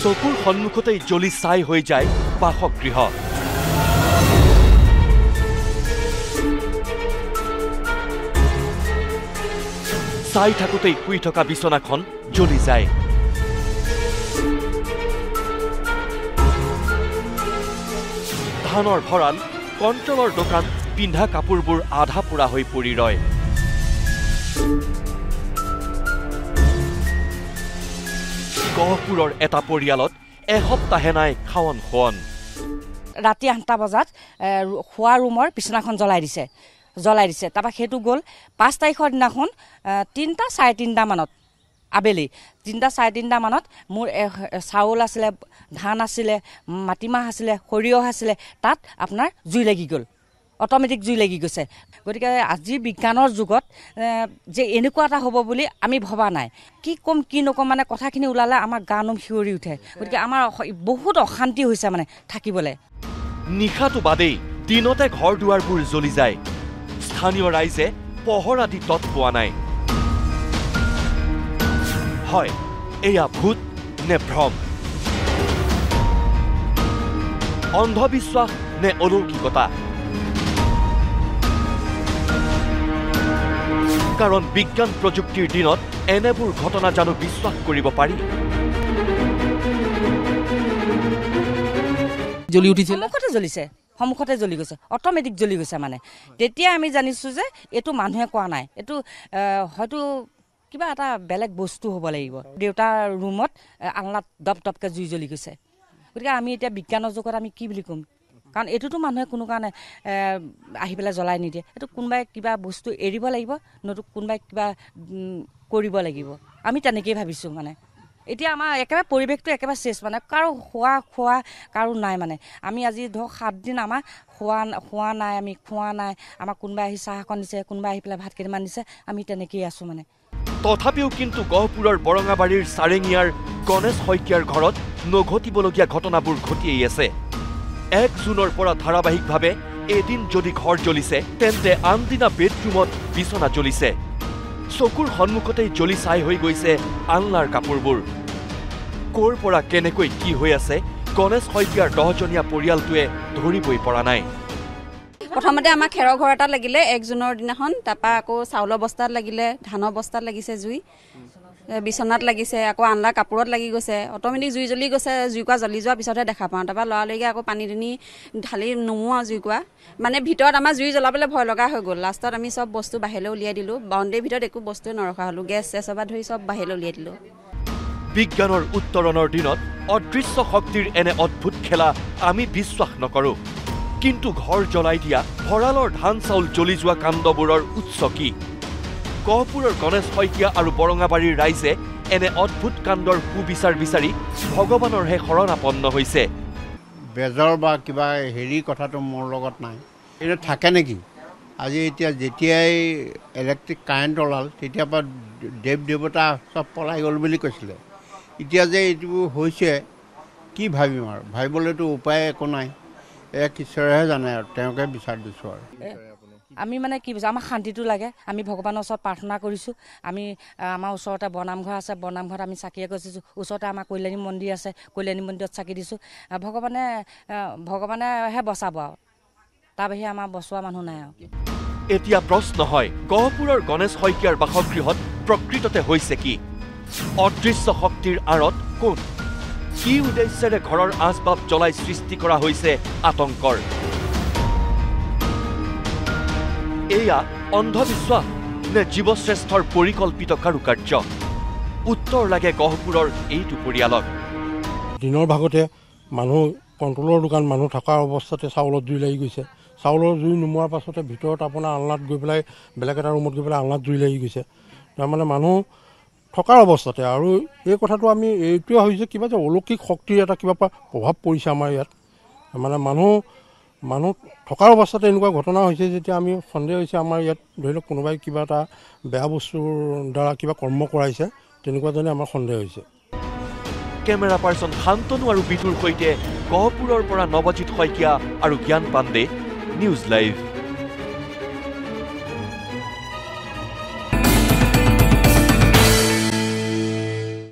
চকুৰ সন্মুখতেই জ্বলি ছাই হৈ যায় বাসগৃহ। চাই থাকোঁতেই শুই থকা বিচনাখন জ্বলি যায়। ধানৰ ভঁৰাল, কণ্ট্ৰলৰ দোকান, পিন্ধা কাপোৰবোৰ আধা পোৰা হৈ পৰি ৰয়। গহপুৰৰ এটা পৰিয়ালত এসপ্তাহে নাই খাৱন খোৱন। ৰাতি 8টা বজাত খোৱা ৰুমৰ বিচনাখন জ্বলাই দিছে। তাৰপৰা সেইটো গ'ল 5 তাৰিখৰ দিনাখন 3টা 3:30 মানত আবেলি 3টা 3:30 মানত মোৰ চাউল আছিলে, ধান আছিলে, মাটিমাহ আছিলে, সৰিয়হ আছিলে, তাত আপোনাৰ জুই লাগি গ'ল, অট'মেটিক জুই লাগি গৈছে। গতিকে আজি বিজ্ঞানৰ যুগত যে এনেকুৱা এটা হ'ব বুলি আমি ভবা নাই। কি ক'ম কি নক'ম মানে কথাখিনি ওলালে আমাৰ গা নোম শিয়ৰি উঠে। গতিকে আমাৰ বহুত অশান্তি হৈছে মানে থাকিবলৈ। নিশাটো বাদেই দিনতে ঘৰ দুৱাৰবোৰ জ্বলি যায়। স্থানীয় ৰাইজে পহৰা দি তৎ পোৱা নাই। হয়, এয়া ভূত নে ভ্ৰম, অন্ধবিশ্বাস নে অলৌকিকতা? কাৰণ বিজ্ঞান প্ৰযুক্তিৰ দিনত এনেবোৰ ঘটনা জানো বিশ্বাস কৰিব পাৰি? জ্বলি উঠিছিল, সন্মুখতে জ্বলি গৈছে, অট'মেটিক জ্বলি গৈছে। মানে তেতিয়া আমি জানিছোঁ যে এইটো মানুহে কোৱা নাই, এইটো হয়তো কিবা এটা বেলেগ বস্তু হ'ব লাগিব। দেউতাৰ ৰুমত আলনাত দপকৈ জুই জ্বলি গৈছে। গতিকে আমি এতিয়া বিজ্ঞানৰ যুগত আমি কি বুলি ক'ম? কাৰণ এইটোতো মানুহে কোনো কাৰণে আহি পেলাই জ্বলাই নিদিয়ে। এইটো কোনোবাই কিবা বস্তু এৰিব লাগিব, নতুন কোনোবাই কিবা কৰিব লাগিব। আমি তেনেকেই ভাবিছোঁ। মানে এতিয়া আমাৰ একেবাৰে পৰিৱেশটো একেবাৰে চেছ, মানে কাৰো খোৱা কাৰো নাই। মানে আমি আজি ধৰক 7 দিন আমাৰ খোৱা নাই, আমি খোৱা নাই। আমাক কোনোবাই আহি চাহ অকণ দিছে, কোনোবাই আহি পেলাই ভাত কেইটামান দিছে, আমি তেনেকেই আছোঁ। মানে তথাপিও কিন্তু গহপুৰৰ বৰঙাবাৰীৰ চাৰেঙীয়াৰ গণেশ শইকীয়াৰ ঘৰত নঘটিবলগীয়া ঘটনাবোৰ ঘটিয়েই আছে। 1 জুনৰ পৰা ধাৰাবাহিকভাৱে এদিন যদি ঘৰ জ্বলিছে, তেন্তে আনদিনা বেডৰুমত বিচনা জ্বলিছে। চকুৰ সন্মুখতেই জ্বলি ছাই হৈ গৈছে আলনাৰ কাপোৰবোৰ। ক'ৰ পৰা কেনেকৈ কি হৈ আছে গণেশ শইকীয়াৰ 10জনীয়া পৰিয়ালটোৱে ধৰিবই পৰা নাই। প্ৰথমতে আমাৰ খেৰৰ ঘৰ এটা লাগিলে 1 জুনৰ দিনাখন, তাৰপৰা আকৌ চাউলৰ বস্তাত লাগিলে, ধানৰ বস্তাত লাগিছে জুই, বিচনাত লাগিছে, আকৌ আনলাৰ কাপোৰত লাগি গৈছে, অট'মেটিক জুই জ্বলি গৈছে। জুইকুৰা জ্বলি যোৱাৰ পিছতহে দেখা পাওঁ। তাৰপৰা লৰালৰিকে আকৌ পানী দুনি ঢালি নুমো আৰু জুইকুৰা। মানে ভিতৰত আমাৰ জুই জ্বলাবলৈ ভয় লগা হৈ গ'ল। লাষ্টত আমি চব বস্তু বাহিৰলৈ উলিয়াই দিলোঁ। বাউণ্ডেৰীৰ ভিতৰত একো বস্তুৱে নৰখা হ'লোঁ। গেছ চেছৰ পৰা ধৰি চব বাহিৰলৈ উলিয়াই দিলোঁ। বিজ্ঞানৰ উত্তৰণৰ দিনত অদৃশ্য শক্তিৰ এনে অদ্ভুত খেলা আমি বিশ্বাস নকৰোঁ। কিন্তু ঘৰ জ্বলাই দিয়া, ভঁৰালৰ ধান চাউল জ্বলি যোৱা কাণ্ডবোৰৰ উৎস কি? গহপুৰৰ গণেশ শইকীয়া আৰু বৰঙাবাৰীৰ ৰাইজে এনে অদ্ভুত কাণ্ডৰ সুবিচাৰ বিচাৰি ভগৱানৰহে শৰণাপন্ন হৈছে। বেজৰ বা কিবা কথাটো মোৰ লগত নাই। এইটো থাকে নেকি? আজি এতিয়া যেতিয়াই ইলেক্ট্ৰিক কাৰেণ্ট ওলাল, তেতিয়াৰ পৰা দেৱতা চব পলাই গ'ল বুলি কৈছিলে। এতিয়া যে এইটো হৈছে, কি ভাবিম আৰু? ভাবিবলৈতো উপায় একো নাই। ঈশ্বৰেহে জানে আৰু, তেওঁকে বিচাৰ দিছোঁ আৰু। আমি মানে কি বিচাৰোঁ, আমাৰ শান্তিটো লাগে। আমি ভগৱানৰ ওচৰত প্ৰাৰ্থনা কৰিছোঁ। আমাৰ ওচৰতে বৰনামঘৰ আছে, বৰনামঘৰত আমি চাকি এগছিছোঁ। ওচৰতে আমাৰ কল্যাণী মন্দিৰ আছে, কল্যাণী মন্দিৰত চাকি দিছোঁ। ভগৱানেহে বচাব আৰু, তাৰ বাহিৰে আমাৰ বচোৱা মানুহ নাই আৰু। এতিয়া প্ৰশ্ন হয়, গহপুৰৰ গণেশ শইকীয়াৰ বাসগৃহত প্ৰকৃততে হৈছে কি? অদৃশ্য শক্তিৰ আঁৰত কোন? কি উদ্দেশ্যেৰে ঘৰৰ আচবাব জ্বলাই সৃষ্টি কৰা হৈছে আতংকৰ? এয়া অন্ধবিশ্বাস নে জীৱশ্ৰেষ্ঠৰ পৰিকল্পিত কাৰুকাৰ্য? উত্তৰ লাগে গহপুৰৰ এইটো পৰিয়ালক। দিনৰ ভাগতে মানুহ কণ্ট্ৰলৰ দোকান, মানুহ থকা অৱস্থাতে চাউলত জুই লাগি গৈছে। চাউলৰ জুই নুমোৱাৰ পাছতে ভিতৰত আপোনাৰ আলনাত গৈ পেলাই বেলেগ এটা ৰুমত গৈ পেলাই আলনাত জুই লাগি গৈছে। তাৰমানে মানুহ থকাৰ অৱস্থাতে। আৰু এই কথাটো আমি এইটোৱে হৈছে কিবা যে অলৌকিক শক্তিৰ এটা কিবা প্ৰভাৱ পৰিছে আমাৰ ইয়াত। মানে মানুহ থকাৰ অৱস্থাতে এনেকুৱা ঘটনা হৈছে, যেতিয়া আমি সন্দেহ হৈছে আমাৰ ইয়াত ধৰি লওক কোনোবাই কিবা এটা বেয়া বস্তুৰ দ্বাৰা কিবা কৰ্ম কৰাইছে, তেনেকুৱা যেনে আমাৰ সন্দেহ হৈছে। কেমেৰা পাৰ্চন শান্তনু আৰু বিতুৰ সৈতে গহপুৰৰ পৰা নৱজিৎ শইকীয়া আৰু জ্ঞান পাণ্ডে, নিউজ লাইভ।